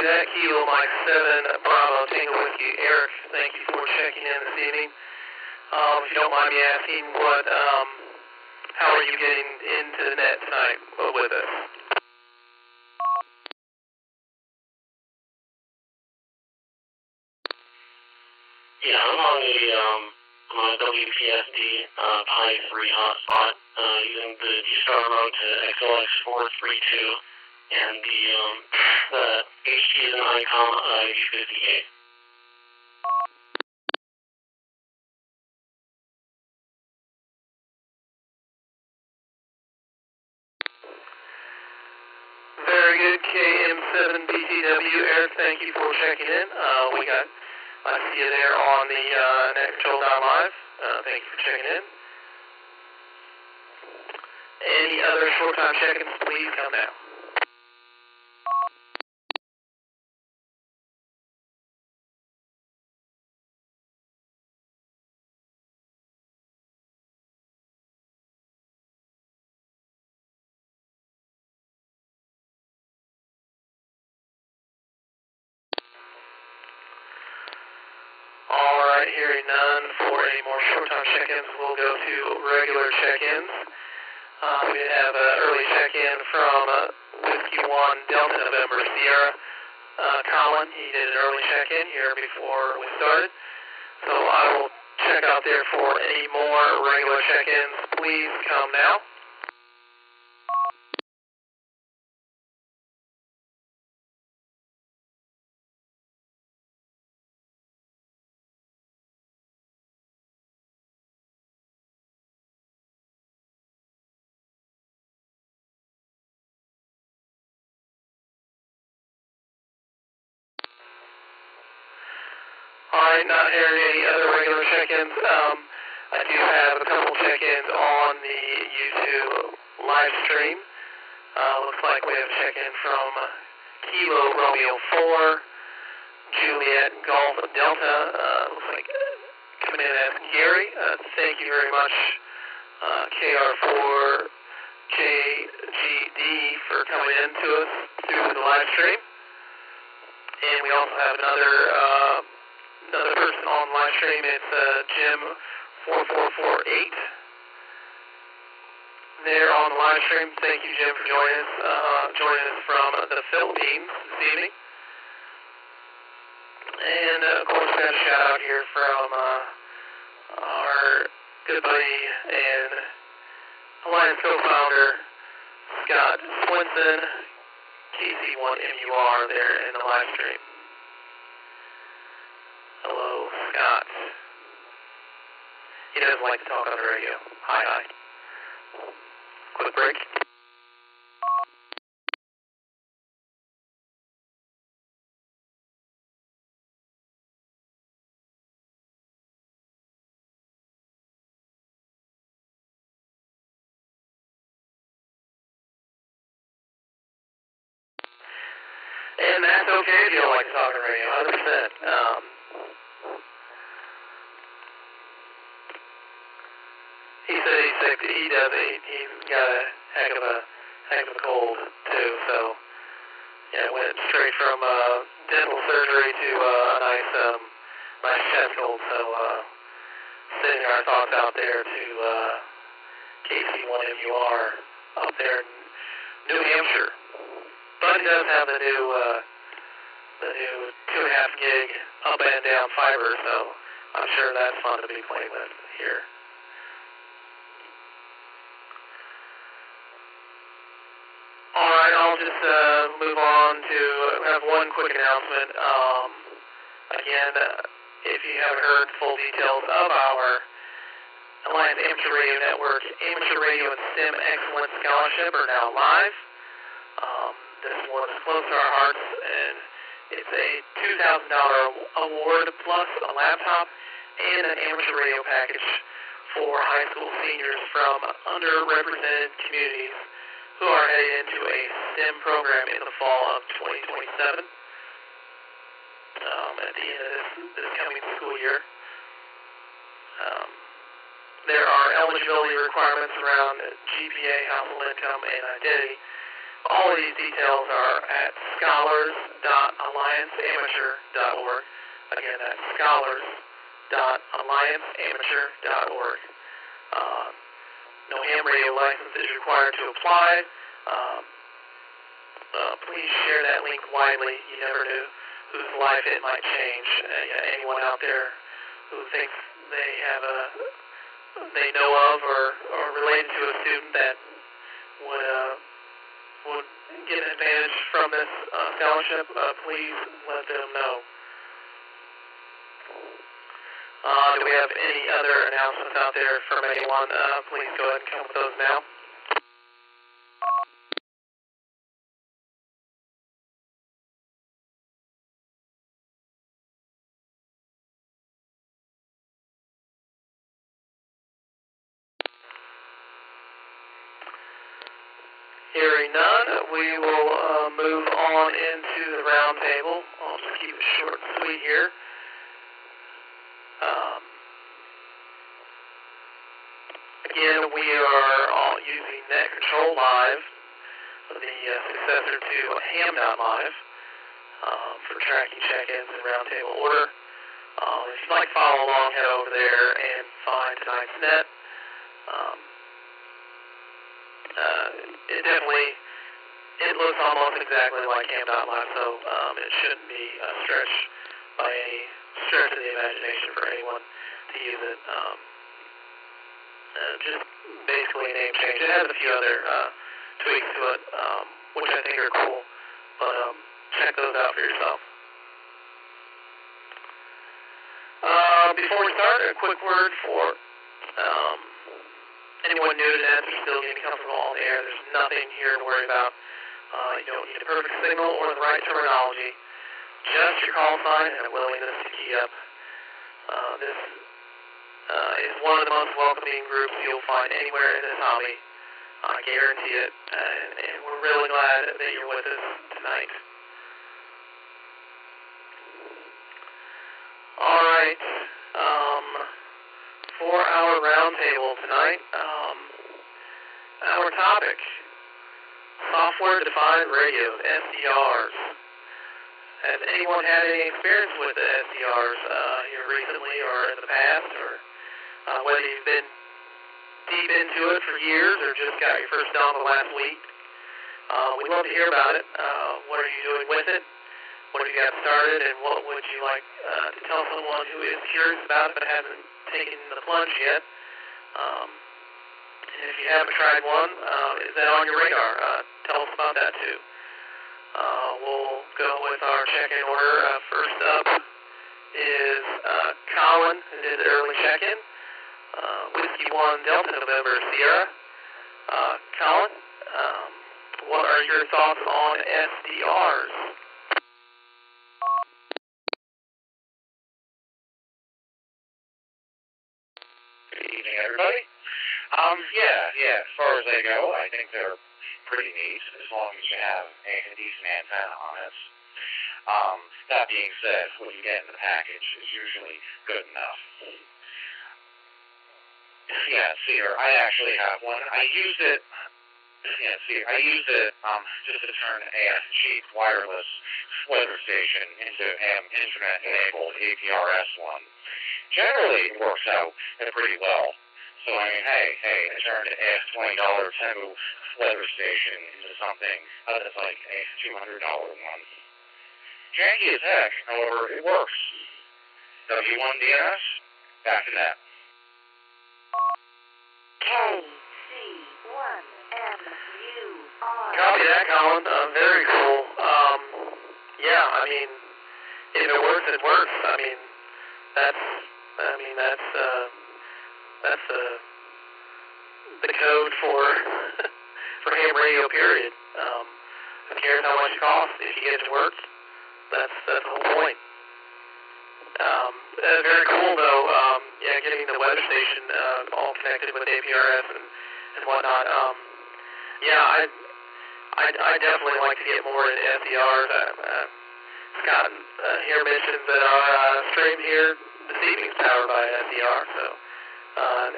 that, Kilo Mike 7, Bravo, Tango Whiskey. Eric, thank you for checking in this evening. If you don't mind me asking, how are you getting into the net tonight with us? Yeah, I'm on a WPSD Pi 3 hotspot using the G-Star mode to XLX432 and the HT is an ICOM U58. Very good, KM7BTW. Eric, thank you for checking in. I see you there on the Net Control.live. Thank you for checking in. Any other short-time check-ins, please come now. Alright, hearing none for any more short-time check-ins, we'll go to regular check-ins. We did have an early check-in from Whiskey 1 Delta November Sierra. Colin, he did an early check-in here before we started. So I will check out there for any more regular check-ins. Please come now. Alright, not hearing any other regular check-ins. I do have a couple check-ins on the YouTube live stream. Looks like we have a check-in from Kilo Romeo 4, Juliet Golf Delta. Looks like coming in as Gary. Thank you very much, KR4JGD, for coming in to us through the live stream. And we also have another person on the live stream. It's Jim4448. There on the live stream. Thank you, Jim, for joining us from the Philippines this evening. And of course, we got a shout out here from our good buddy and Alliance co-founder Scott Swinson, KC1MUR, there in the live stream. Hello, Scott. He doesn't like to talk on the radio. Hi. Quick break. And that's okay if you don't like to talk on the radio, 100%. He said he's sick. He does. He's got a heck of a cold too. So yeah, went straight from dental surgery to a nice chest cold. So sending our thoughts out there to KC1MUR up there in New Hampshire. But he does have the new 2.5 gig up and down fiber, so I'm sure that's fun to be playing with here. Alright, I'll just move on to have one quick announcement. Again, if you haven't heard full details of our Alliance Amateur Radio Network Amateur Radio and STEM Excellence Scholarship are now live. This one is close to our hearts, and it's a $2,000 award plus a laptop and an amateur radio package for high school seniors from underrepresented communities who are heading into a STEM program in the fall of 2027. At the end of this coming school year. There are eligibility requirements around GPA, household income, and identity. All of these details are at scholars.allianceamateur.org. Again, that's scholars.allianceamateur.org. No ham radio license is required to apply. Please share that link widely. You never know whose life it might change. Anyone out there who thinks they know of or related to a student that would get an advantage from this scholarship, please let them know. Do we have any other announcements out there from anyone? Please go ahead and come with those now. Hearing none, we will move on into the roundtable. I'll just keep it short and sweet here. Again, we are all using Net Control Live, the successor to Ham.live, for tracking check-ins in roundtable order. If you'd like to follow along, head over there and find tonight's net. It looks almost exactly like Ham.live, so it shouldn't be a stretch by any stretch of the imagination for anyone to use it. Just basically a name change. It has a few other tweaks to it, which I think are cool, but check those out for yourself. Before we start, a quick word for anyone new to NETs or still getting comfortable on the air. There's nothing here to worry about. You don't need a perfect signal or the right terminology. Just your call sign and a willingness to key up. This is one of the most welcoming groups you'll find anywhere in this hobby. I guarantee it. And we're really glad that you're with us tonight. All right. For our roundtable tonight, our topic, software-defined radios, SDRs. Has anyone had any experience with the SDRs here recently or in the past, or whether you've been deep into it for years or just got your first download last week? We'd love to hear about it. What are you doing with it? What have you got started, and what would you like to tell someone who is curious about it but hasn't taken the plunge yet? And if you haven't tried one, is that on your radar? Tell us about that too. We'll go with our check-in order. First up is Colin, who did the early check-in. Whiskey 1 Delta November Sierra. Colin, what are your thoughts on SDRs? Good evening, everybody. As far as they go, I think they're pretty neat, as long as you have a decent antenna on it. That being said, what you get in the package is usually good enough. I actually have one. I used it just to turn a cheap wireless weather station into an internet-enabled APRS one. Generally, it works out pretty well. So, I mean, hey, I turned a $20 Temu weather station into something that's like a $200 one. Janky as heck, however, it works. W1DNS, back to that. Copy that, Colin. Very cool. I mean, if it works, it works. That's the code for ham radio, period. Who cares how much it costs? If you get it to work, that's the whole point. Very cool, though. Getting the weather station all connected with APRS and whatnot. I definitely like to get more into SDRs. Scott here mentions that our stream here this evening is powered by an SDR, so and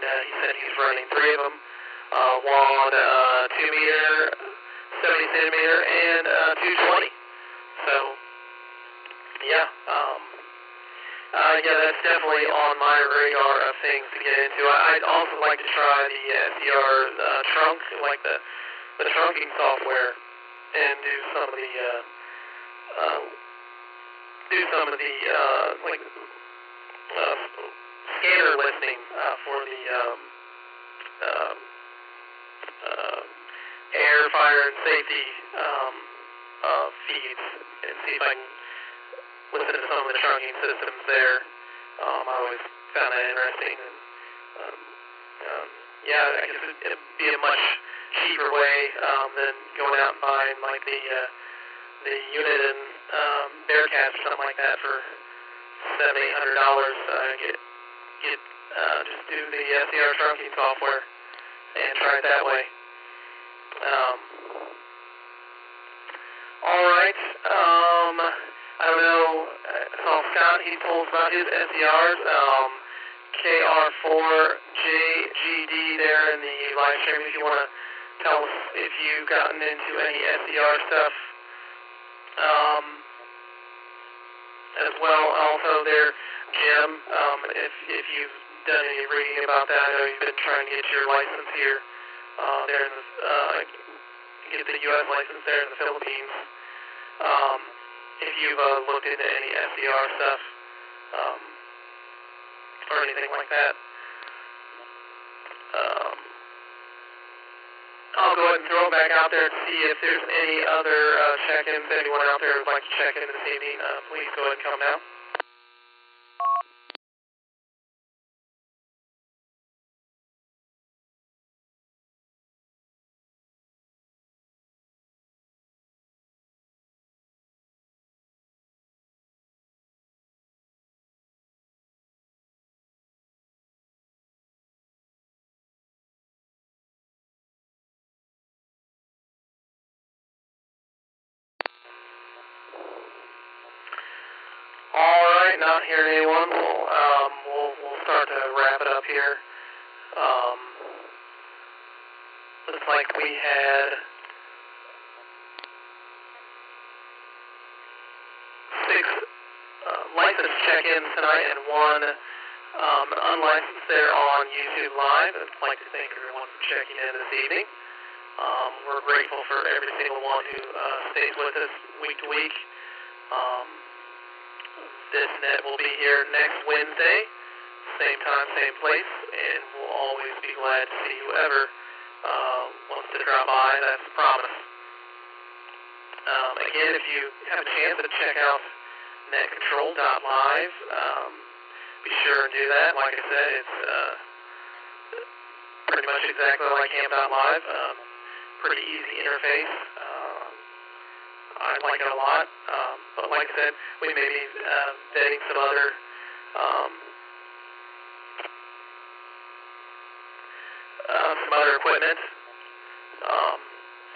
he said he's running 3 of them. one 2 meter, 70 centimeter, and 220. So, yeah, yeah, that's definitely on my radar of things to get into. I'd also like to try the SDR trunk, like the trunking software, and do some of the like scanner listening for the air, fire, and safety feeds, and see if I can listen to some of the trunking systems there. I always found that interesting. And, yeah, I guess it'd be a much cheaper way than going out and buying like the unit and Bearcats or something like that for $700-800. Just do the SDR trunking software and try it that way. All right. I don't know. I saw Scott. He told us about his SDRs. KR4JGD there in the live stream. If you want to tell us if you've gotten into any SDR stuff as well. Also there, Jim, if you've done any reading about that, I know you've been trying to get your license here, there in the, get the U.S. license there in the Philippines. If you've looked into any SDR stuff, or anything like that. I'll go ahead and throw it back out there to see if there's any other check-ins. Anyone out there would like to check in this evening, please go ahead and come now. All right, not hearing anyone. We'll start to wrap it up here. Looks like we had 6 licensed check-ins tonight and 1 unlicensed there on YouTube Live. I'd like to thank everyone for checking in this evening. We're grateful for every single one who stays with us week to week. This net will be here next Wednesday, same time, same place, and we'll always be glad to see whoever wants to drop by. That's a promise. Again, if you have a chance to check out netcontrol.live, be sure and do that. Like I said, it's pretty much exactly like Ham.live. Pretty easy interface. I like it a lot, but like I said, we may be vetting some other equipment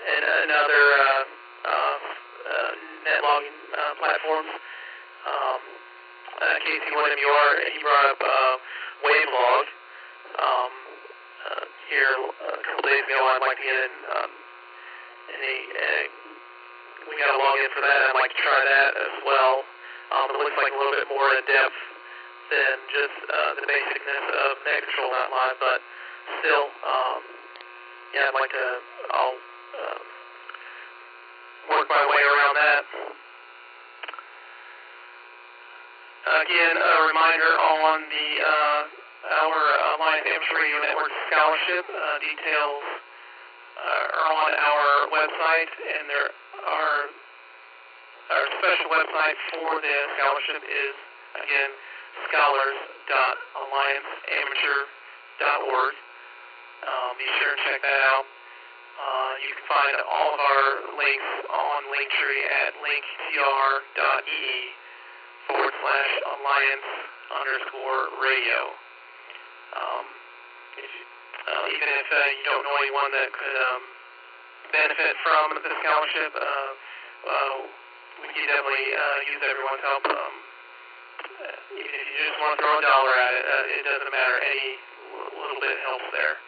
and other net logging platforms. KC1MUR, he brought up Wavelog here a couple days ago. I'd like to get in we got to log in for that. I'd like to try that as well. It looks like a little bit more in depth than just the basicness of netcontrol.live, but still, yeah, I'll work my way around that. Again, a reminder on the our Alliance Amateur Radio Network Scholarship. Details are on our website, and there are our special website for the scholarship is, again, scholars.allianceamateur.org. Be sure and check that out. You can find all of our links on Linktree at linktr.ee/alliance_radio. Even if you don't know anyone that could benefit from the scholarship, we can definitely use everyone's help. Even if you just want to throw $1 at it, it doesn't matter. Any little bit helps there.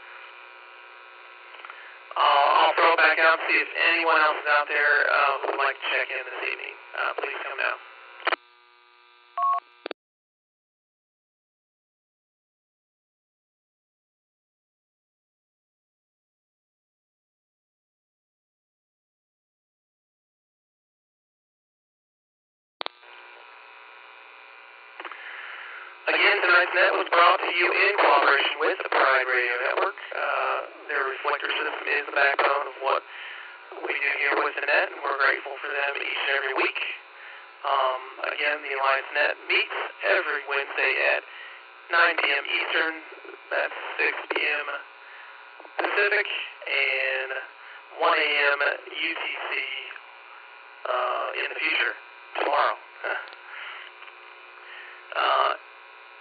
I'll throw it back out and see if anyone else is out there who would like to check in this evening. Please come now. Again, tonight's net was brought to you in cooperation with the Pride Radio Network. Their reflector system is the backbone of what we do here with the net, and we're grateful for them each and every week. Again, the Alliance Net meets every Wednesday at 9 p.m. Eastern. That's 6 p.m. Pacific and 1 a.m. UTC in the future, tomorrow.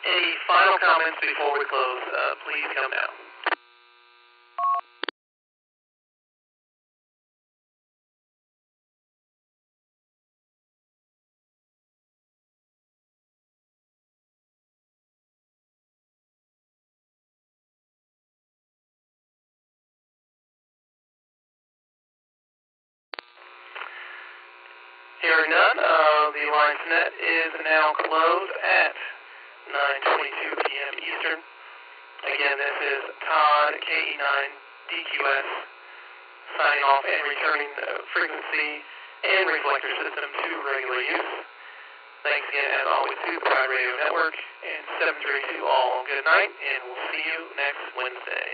Any final comments before we close? Please come now. Hearing none, the Alliance Net is now closed at 9:22 p.m. Eastern. Again, this is Todd, KE9DQS, signing off and returning the frequency and reflector system to regular use. Thanks again, as always, to the Pride Radio Network, and 732 all good night, and we'll see you next Wednesday.